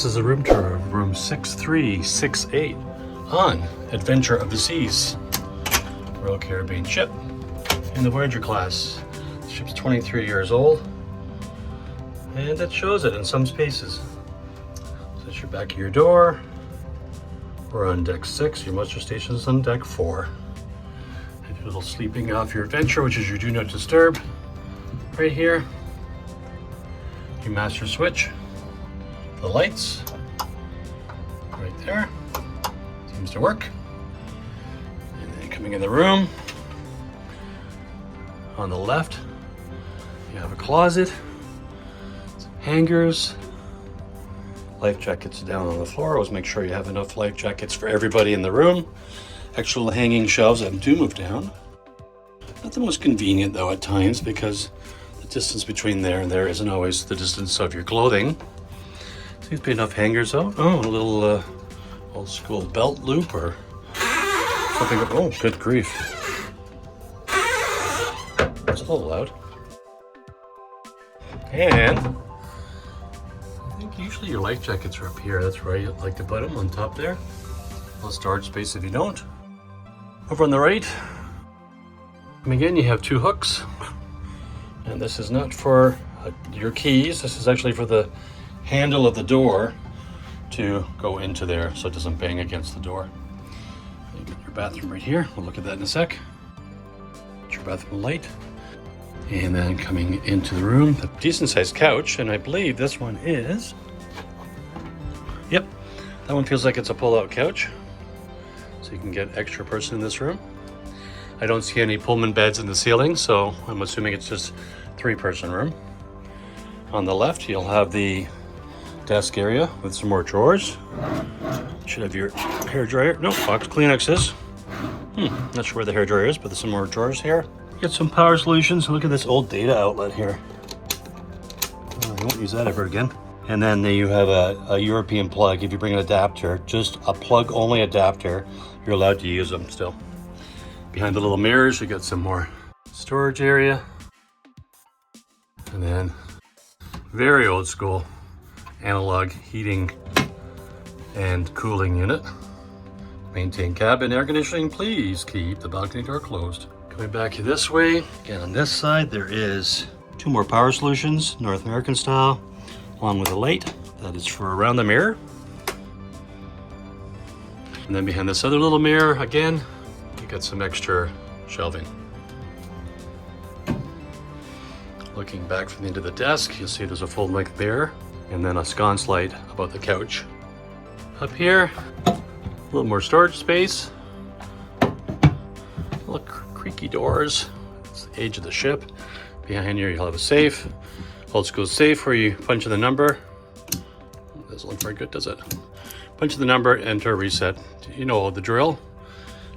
This is a room tour of room 6368 on Adventure of the Seas, Royal Caribbean ship in the Voyager-class. The ship's 23 years old, and it shows it in some spaces. So that's your back of your door. We're on deck 6, your muster station is on deck 4. And your little sleeping off your adventure, which is your do not disturb. Right here, your master switch, the lights, right there, seems to work. And then coming in the room, on the left, you have a closet, hangers, life jackets down on the floor. Always make sure you have enough life jackets for everybody in the room. Actual hanging shelves that do move down. Not the most convenient though at times, because the distance between there and there isn't always the distance of your clothing. Seems to be enough hangers though. Oh, a little old school belt loop or something. Oh, good grief. It's a little loud. And usually your life jackets are up here. That's where I like to put them, on top there. A little storage space if you don't. Over on the right, and again you have 2 hooks. And this is not for your keys. This is actually for the handle of the door to go into there so it doesn't bang against the door. You get your bathroom right here. We'll look at that in a sec. Get your bathroom light. And then coming into the room, a decent sized couch, and I believe this one is, yep, that one feels like it's a pull-out couch, so you can get extra person in this room. I don't see any Pullman beds in the ceiling, so I'm assuming it's just 3-person room. On the left, you'll have the desk area with some more drawers. Should have your hair dryer. No, box Kleenexes. Not sure where the hair dryer is, but there's some more drawers here. Get some power solutions. Look at this old data outlet here. Oh, I won't use that ever again. And then you have a European plug. If you bring an adapter, just a plug-only adapter, you're allowed to use them still. Behind the little mirrors, you got some more storage area. And then very old school analog heating and cooling unit. Maintain cabin air conditioning. Please keep the balcony door closed. Coming back this way, again on this side, there is 2 more power solutions, North American style, along with a light that is for around the mirror. And then behind this other little mirror, again, you got some extra shelving. Looking back from the end of the desk, you'll see there's a full-length mirror and then a sconce light above the couch. Up here, a little more storage space. Look, creaky doors. It's the age of the ship. Behind here, you'll have a safe. Old school safe where you punch in the number. Doesn't look very good, does it? Punch in the number, enter, reset. You know the drill.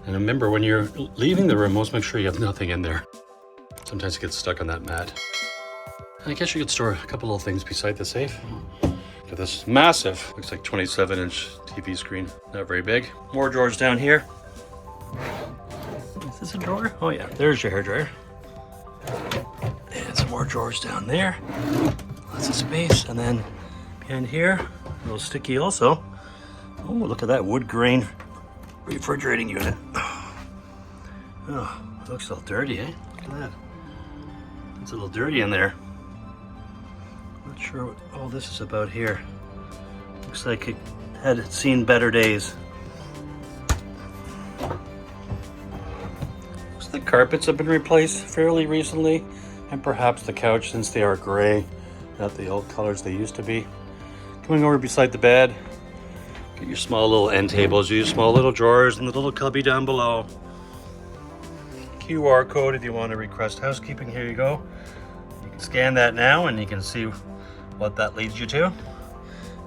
And remember, when you're leaving the room, always make sure you have nothing in there. Sometimes it gets stuck on that mat. And I guess you could store a couple little things beside the safe. Got this massive, looks like 27-inch TV screen. Not very big. More drawers down here. Is this a drawer? Oh yeah, there's your hairdryer. And some more drawers down there. Lots of space. And then behind here, a little sticky also. Oh, look at that wood grain refrigerating unit. Oh, it looks a little dirty, eh? Look at that. It's a little dirty in there. Not sure what all this is about here. Looks like it had seen better days. The carpets have been replaced fairly recently, and perhaps the couch, since they are gray, not the old colors they used to be. Coming over beside the bed, get your small little end tables, your small little drawers, and the little cubby down below. QR code if you want to request housekeeping. Here you go. You can scan that now and you can see what that leads you to.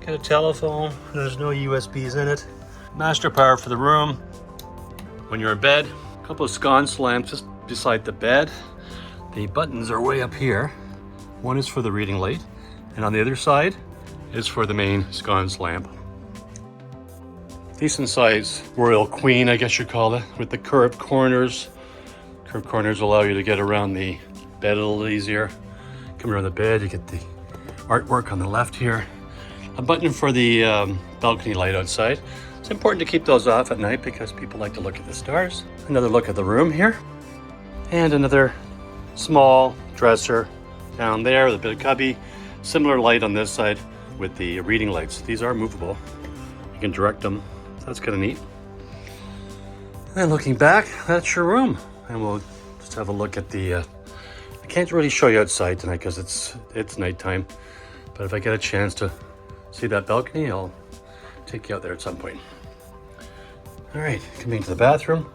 Get a telephone. There's no USBs in it. Master power for the room. When you're in bed, couple of sconce lamps just beside the bed. The buttons are way up here. One is for the reading light, and on the other side is for the main sconce lamp. Decent size royal queen, I guess you'd call it, with the curved corners. Curved corners allow you to get around the bed a little easier. Come around the bed, you get the artwork on the left here. a button for the balcony light outside. It's important to keep those off at night because people like to look at the stars. Another look at the room here. And another small dresser down there with a bit of cubby. Similar light on this side with the reading lights. These are movable. You can direct them. So that's kind of neat. And looking back, that's your room. And we'll just have a look at the, I can't really show you outside tonight because it's nighttime. But if I get a chance to see that balcony, I'll take you out there at some point. All right, coming to the bathroom.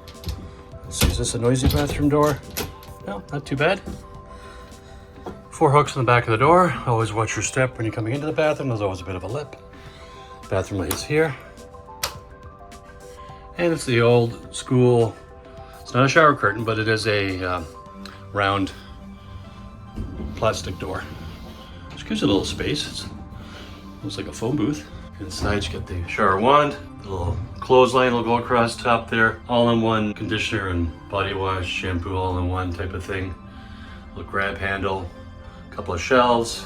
Let's see, is this a noisy bathroom door? No, not too bad. 4 hooks on the back of the door. Always watch your step when you're coming into the bathroom. There's always a bit of a lip. Bathroom light is here. And it's the old school, it's not a shower curtain, but it is a round plastic door. Which gives it a little space. It looks like a phone booth. Inside you get the shower wand, the little clothesline will go across top there. All-in-one conditioner and body wash, shampoo all-in-one type of thing. Little grab handle, a couple of shelves,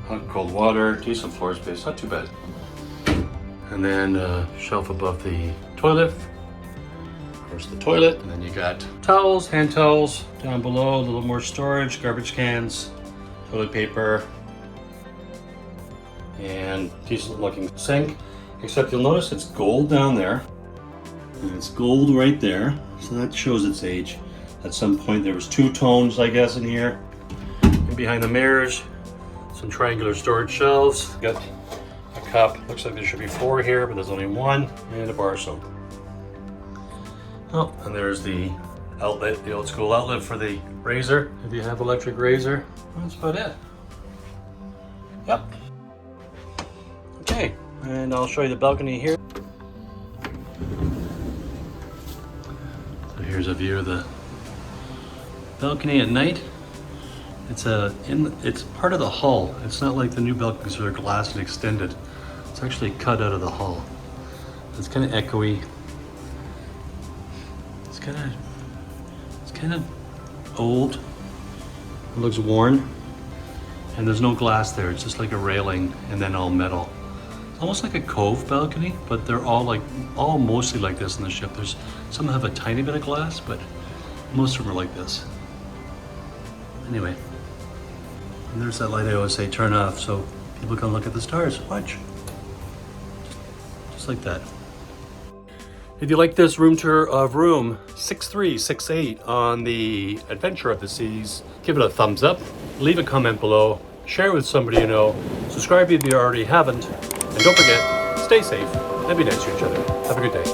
hot and cold water, decent floor space, not too bad. And then a shelf above the toilet. Of course the toilet. And then you got towels, hand towels down below, a little more storage, garbage cans, toilet paper, and decent looking sink. Except you'll notice it's gold down there. And it's gold right there. So that shows its age. At some point there was 2 tones, I guess, in here. And behind the mirrors, some triangular storage shelves. Got a cup. Looks like there should be 4 here, but there's only 1. And a bar soap. Oh, and there's the outlet, the old school outlet for the razor. If you have electric razor, that's about it. Yep. Okay, and I'll show you the balcony here. So here's a view of the balcony at night. It's part of the hull. It's not like the new balconies that are glass and extended. It's actually cut out of the hull. It's kind of echoey. It's kind of old. It looks worn, and there's no glass there. It's just like a railing and then all metal. It's almost like a cove balcony, but they're all mostly like this in the ship. There's some have a tiny bit of glass, but most of them are like this. Anyway, and there's that light I always say turn off so people can look at the stars. Watch. Just like that. If you like this room tour of room 6368 on the Adventure of the Seas, give it a thumbs up, leave a comment below, share it with somebody you know, subscribe if you already haven't, and don't forget, stay safe and be nice to each other. Have a good day.